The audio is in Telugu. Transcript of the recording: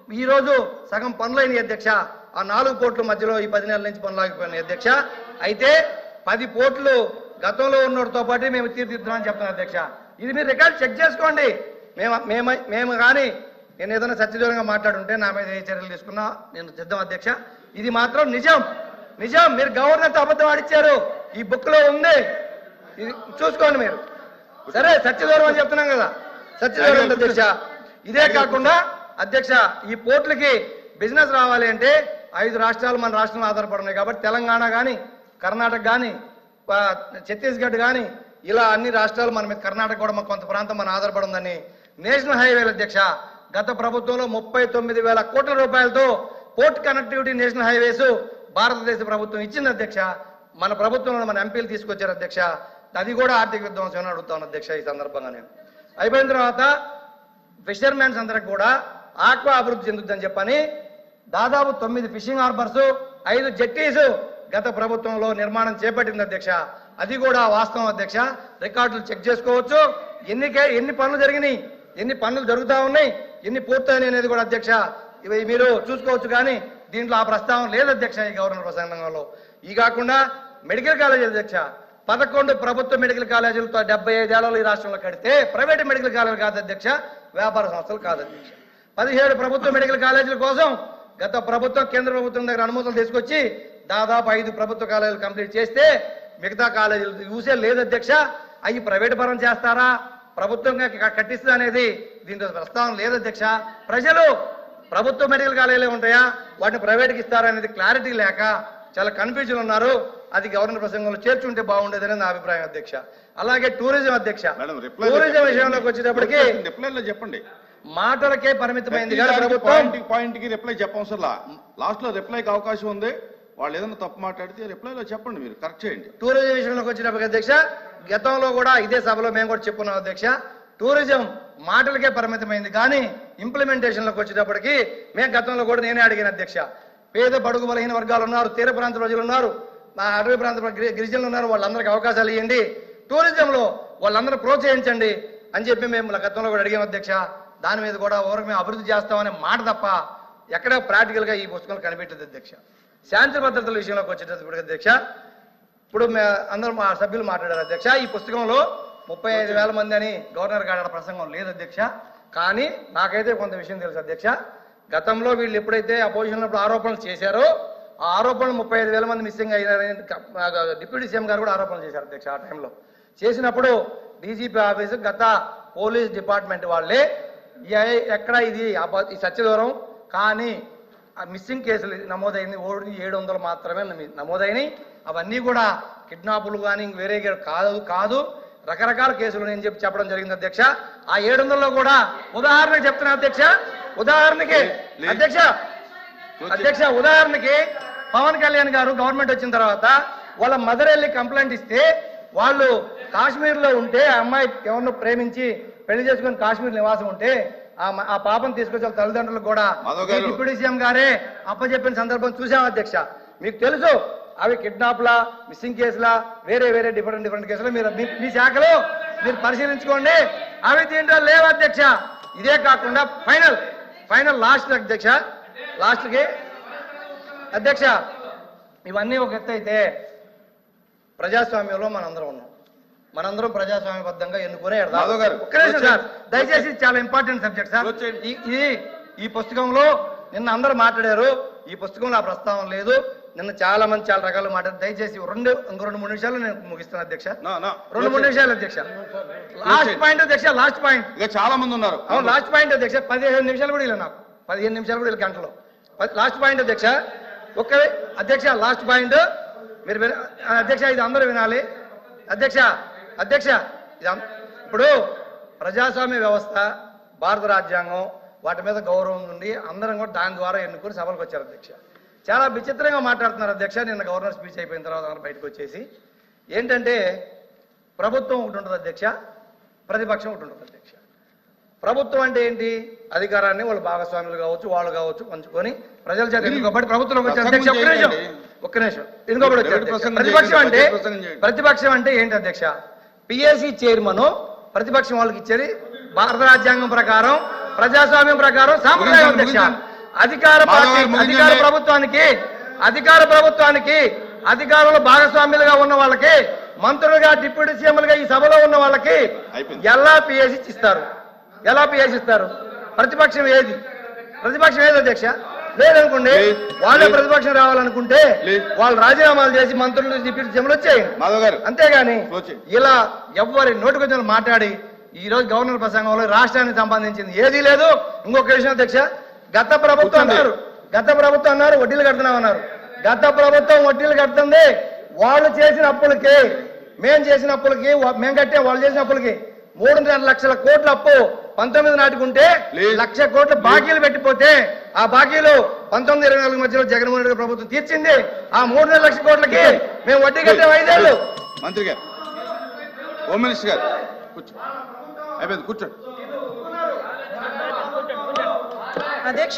ఈరోజు సగం పనులైన అధ్యక్ష. ఆ 4 పోర్టుల మధ్యలో ఈ 10 నెలల నుంచి పనులు ఆగిపోయినాయి అధ్యక్ష. అయితే 10 పోర్టులు గతంలో ఉన్నోడితో పాటు మేము తీర్చిదిద్దామని చెప్తున్నాం అధ్యక్ష. ఇది మీరు రికార్డ్ చెక్ చేసుకోండి. మేము కానీ నేను ఏదైనా సత్యదూరంగా మాట్లాడుంటే నా మీద ఏ చర్యలు తీసుకున్నా నేను సిద్ధం అధ్యక్ష. ఇది మాత్రం నిజం. మీరు గవర్నర్తో అబద్ధం ఆడిచ్చారు. ఈ బుక్ లో ఉంది, ఇది చూసుకోండి మీరు. సరే సత్యదూరం అని చెప్తున్నాం కదా, సత్యదూరం అధ్యక్ష. ఇదే కాకుండా అధ్యక్ష, ఈ పోర్టులకి బిజినెస్ రావాలి అంటే 5 రాష్ట్రాలు మన రాష్ట్రంలో ఆధారపడున్నాయి కాబట్టి తెలంగాణ కానీ, కర్ణాటక కానీ, ఛత్తీస్గఢ్ కానీ ఇలా అన్ని రాష్ట్రాలు మన మీద, కర్ణాటక కూడా కొంత ప్రాంతం మన ఆధారపడి ఉందని నేషనల్ హైవేల అధ్యక్ష గత ప్రభుత్వంలో 39,000 కోట్ల రూపాయలతో పోర్ట్ కనెక్టివిటీ నేషనల్ హైవేస్ భారతదేశ ప్రభుత్వం ఇచ్చింది అధ్యక్ష. మన ప్రభుత్వంలో మన ఎంపీలు తీసుకొచ్చారు అధ్యక్ష. అది కూడా ఆర్థిక విధ్వంసం అని అడుగుతాను అధ్యక్ష. ఈ సందర్భంగా నేను అయిపోయిన తర్వాత ఫిషర్మెన్స్ అందరికి కూడా ఆక్వా అభివృద్ధి చెందుద్దని చెప్పని దాదాపు 9 ఫిషింగ్ హార్బర్స్, 5 జెట్టీస్ గత ప్రభుత్వంలో నిర్మాణం చేపట్టింది అధ్యక్ష. అది కూడా వాస్తవం అధ్యక్ష. రికార్డులు చెక్ చేసుకోవచ్చు. ఎన్ని పనులు జరిగినాయి, ఎన్ని పనులు జరుగుతూ ఉన్నాయి, ఎన్ని పూర్తయినాయి అనేది కూడా అధ్యక్ష ఇవి మీరు చూసుకోవచ్చు. కానీ దీంట్లో ఆ ప్రస్తావన లేదు అధ్యక్ష ఈ గవర్నర్ ప్రసంగంలో. ఈ కాకుండా మెడికల్ కాలేజీ అధ్యక్ష 11 ప్రభుత్వ మెడికల్ కాలేజీలతో 75 ఏళ్లలో ఈ రాష్ట్రంలో కడితే ప్రైవేట్ మెడికల్ కాలేజీలు కాదు అధ్యక్ష, వ్యాపార సంస్థలు కాదు అధ్యక్ష. 17 ప్రభుత్వ మెడికల్ కాలేజీల కోసం గత ప్రభుత్వం కేంద్ర ప్రభుత్వం దగ్గర అనుమతులు తీసుకొచ్చి దాదాపు 5 ప్రభుత్వ కాలేజీలు కంప్లీట్ చేస్తే మిగతా కాలేజీలు యూసే లేదు అధ్యక్ష. అవి ప్రైవేట్ పరం చేస్తారా, ప్రభుత్వంగా కట్టిస్తా అనేది దీంట్లో ప్రస్తావన లేదు అధ్యక్ష. ప్రజలు ప్రభుత్వ మెడికల్ కాలేజీలే ఉంటాయా, వాటిని ప్రైవేట్కి ఇస్తారా అనేది క్లారిటీ లేక చాలా కన్ఫ్యూజన్ ఉన్నారు. అది గవర్నర్ ప్రసంగంలో చేర్చుంటే బాగుండేదని నా అభిప్రాయం అధ్యక్ష. అలాగే టూరిజం అధ్యక్ష, టూరిజం విషయంలోకి వచ్చేటప్పటికి చెప్పండి, మాటలకే పరిమితమైంది కదా ప్రభుత్వం. పాయింట్ కి రిప్లై చెప్పవసరం, లాస్ట్ లో రిప్లైకి అవకాశం ఉంది. వాళ్ళు ఏదైనా తప్పు మాట్లాడితే రిప్లైలో చెప్పండి, మీరు కరెక్ట్ చేయండి. టూరిజం విషయంలోకి వచ్చినప్పటికీ అధ్యక్ష, గతంలో కూడా ఇదే సభలో మేము కూడా చెప్పుకున్నాం అధ్యక్ష, టూరిజం మాటలకే పరిమితమైంది కానీ ఇంప్లిమెంటేషన్లోకి వచ్చేటప్పటికి మేము గతంలో కూడా నేనే అడిగిన అధ్యక్ష. పేద బడుగు బలహీన వర్గాలు ఉన్నారు, తీర ప్రాంత ప్రజలు ఉన్నారు, మా అటవీ ప్రాంత గిరిజనులు ఉన్నారు, వాళ్ళందరికీ అవకాశాలు ఇవ్వండి, టూరిజంలో వాళ్ళందరూ ప్రోత్సహించండి అని చెప్పి మేము గతంలో కూడా అడిగాం అధ్యక్ష. దాని మీద కూడా ఓరకు మేము అభివృద్ధి చేస్తామనే మాట తప్ప ఎక్కడ ప్రాక్టికల్గా ఈ పుస్తకంలో కనిపెట్టదు అధ్యక్ష. శాంతి భద్రతల విషయంలోకి వచ్చేటప్పుడు అధ్యక్ష, ఇప్పుడు అందరూ మా సభ్యులు మాట్లాడారు అధ్యక్ష. ఈ పుస్తకంలో 35,000 మంది అని గవర్నర్ గారి ప్రసంగం లేదు అధ్యక్ష. కానీ నాకైతే కొంత విషయం తెలుసు అధ్యక్ష. గతంలో వీళ్ళు ఎప్పుడైతే అపోజిషన్ ఉన్నప్పుడు ఆరోపణలు చేశారో ఆ ఆరోపణలు 35,000 మంది మిస్సింగ్ అయ్యారని డిప్యూటీ సీఎం గారు కూడా ఆరోపణలు చేశారు అధ్యక్ష. ఆ టైంలో చేసినప్పుడు డీజీపీ ఆఫీసు గత పోలీస్ డిపార్ట్మెంట్ వాళ్ళే ఎక్కడ ఇది సత్యదూరం కానీ మిస్సింగ్ కేసులు నమోదైంది 700 మాత్రమే నమోదైనవి. అవన్నీ కూడా కిడ్నాపులు కానీ వేరే కాదు రకరకాల కేసులు నేను చెప్పడం జరిగింది అధ్యక్ష. ఆ 700లో కూడా ఉదాహరణకి చెప్తున్నా అధ్యక్ష, ఉదాహరణకి ఉదాహరణకి పవన్ కళ్యాణ్ గారు గవర్నమెంట్ వచ్చిన తర్వాత వాళ్ళ మదర్ వెళ్ళి కంప్లైంట్ ఇస్తే వాళ్ళు కాశ్మీర్లో ఉంటే ఆ అమ్మాయి ఎవరినో ప్రేమించి పెళ్లి చేసుకుని కాశ్మీర్ నివాసం ఉంటే ఆ పాపను తీసుకొచ్చి వాళ్ళ తల్లిదండ్రులకు కూడా డిప్యూటీ సీఎం గారే అప్పచెప్పిన సందర్భం చూసాం అధ్యక్ష. మీకు తెలుసు అవి కిడ్నాప్లా, మిస్సింగ్ కేసులా, వేరే డిఫరెంట్ కేసులు మీరు మీ శాఖలో మీరు పరిశీలించుకోండి. అవి దీంట్లో లేవు అధ్యక్ష. ఇదే కాకుండా ఫైనల్ లాస్ట్ అధ్యక్ష, లాస్ట్కి అధ్యక్ష ఇవన్నీ ఒక ఎత్తు అయితే ప్రజాస్వామ్యంలో మనందరం ప్రజాస్వామ్యబద్ధంగా ఎన్నుకునే సార్. దయచేసి చాలా ఇంపార్టెంట్ సబ్జెక్ట్ సార్. ఈ పుస్తకంలో నిన్న అందరూ మాట్లాడారు, ఈ పుస్తకంలో ఆ ప్రస్తావన లేదు. నిన్న చాలా మంది చాలా రకాలు మాట్లాడారు. దయచేసి ఇంకో 2-3 నిమిషాలు నేను ముగిస్తాను అధ్యక్ష. 2-3 నిమిషాలు అధ్యక్ష. లాస్ట్ పాయింట్ అధ్యక్ష, లాస్ట్ పాయింట్. చాలా మంది ఉన్నారు. అవును లాస్ట్ పాయింట్ అధ్యక్ష. 15 నిమిషాలు కూడా ఇలా నాకు 15 నిమిషాలు కూడా గంటలో లాస్ట్ పాయింట్ అధ్యక్ష. ఒక్కరే అధ్యక్ష లాస్ట్ పాయింట్ మీరు అధ్యక్ష, ఇది అందరూ వినాలి అధ్యక్ష. ఇప్పుడు ప్రజాస్వామ్య వ్యవస్థ, భారత రాజ్యాంగం వాటి మీద గౌరవం నుండి అందరం కూడా దాని ద్వారా ఎన్నుకొని సభలకు వచ్చారు అధ్యక్ష. చాలా విచిత్రంగా మాట్లాడుతున్నారు అధ్యక్ష. నిన్న గవర్నర్ స్పీచ్ అయిపోయిన తర్వాత అందరూ బయటకు వచ్చేసి ఏంటంటే ప్రభుత్వం ఒకటి ఉంటుంది అధ్యక్ష, ప్రతిపక్షం ఒకటి ఉంటుంది అధ్యక్ష. ప్రభుత్వం అంటే ఏంటి? అధికారాన్ని వాళ్ళు భాగస్వాములు కావచ్చు, వాళ్ళు కావచ్చు పంచుకొని ప్రజల చేత ఎన్నుకోబడి ప్రభుత్వంలోకి వచ్చారు అధ్యక్ష. ఒక్క నిమిషం ఎన్నుకోబడి వచ్చారు. ప్రతిపక్షం అంటే ఏంటి అధ్యక్ష? పిఎస్సి చైర్మన్ ప్రతిపక్షం వాళ్ళకి ఇచ్చేది భారత రాజ్యాంగం ప్రకారం, ప్రజాస్వామ్యం ప్రకారం సాంప్రదాయం అధ్యక్ష. అధికార మాధవ్ గారు ముగించండి. అధికార ప్రభుత్వానికి అధికారంలో భాగస్వామ్యులుగా ఉన్న వాళ్ళకి, మంత్రులుగా డిప్యూటీ సీఎంలుగా ఈ సభలో ఉన్న వాళ్ళకి అయిపోయింది. ఎలా పిఎస్ ఇస్తారు? ఎలా పిఎస్ ఇస్తారు? ప్రతిపక్షం ఏది అధ్యక్ష? లేదనుకోండి, వాళ్ళే ప్రతిపక్షం రావాలనుకుంటే వాళ్ళు రాజీనామాలు చేసి మంత్రులు డిప్యూటీ సీఎంలు వచ్చేయండి. మాధవ్ గారు అంతేగాని ఓకే. ఇలా ఎవ్వరి నోటికొచ్చిన మాట్లాడి ఈ రోజు గవర్నర్ ప్రసంగంలో రాష్ట్రానికి సంబంధించింది ఏదీ లేదు. ఇంకొక విషయం అధ్యక్ష, గత ప్రభుత్వం అన్నారు వడ్డీలు కడుతున్నామన్నారు. గత ప్రభుత్వం వడ్డీలు కడుతుంది వాళ్ళు చేసిన అప్పులకి, మేము చేసిన అప్పులకి, మేము కట్టే వాళ్ళు చేసిన అప్పులకి 3.5 లక్షల కోట్ల అప్పు 19 నాటికి ఉంటే 1 లక్ష కోట్ల బాకీలు పెట్టిపోతే ఆ బాకీలు 19-24 మధ్యలో జగన్మోహన్ రెడ్డి ప్రభుత్వం తీర్చింది. ఆ 3.5 లక్షల కోట్లకి మేము వడ్డీ కట్టాం 5 ఏళ్ళు. మంత్రి గారు, హోమ్ మినిస్టర్ గారు కూర్చో. అయిపోయింది, కూర్చోండి. అధ్యక్ష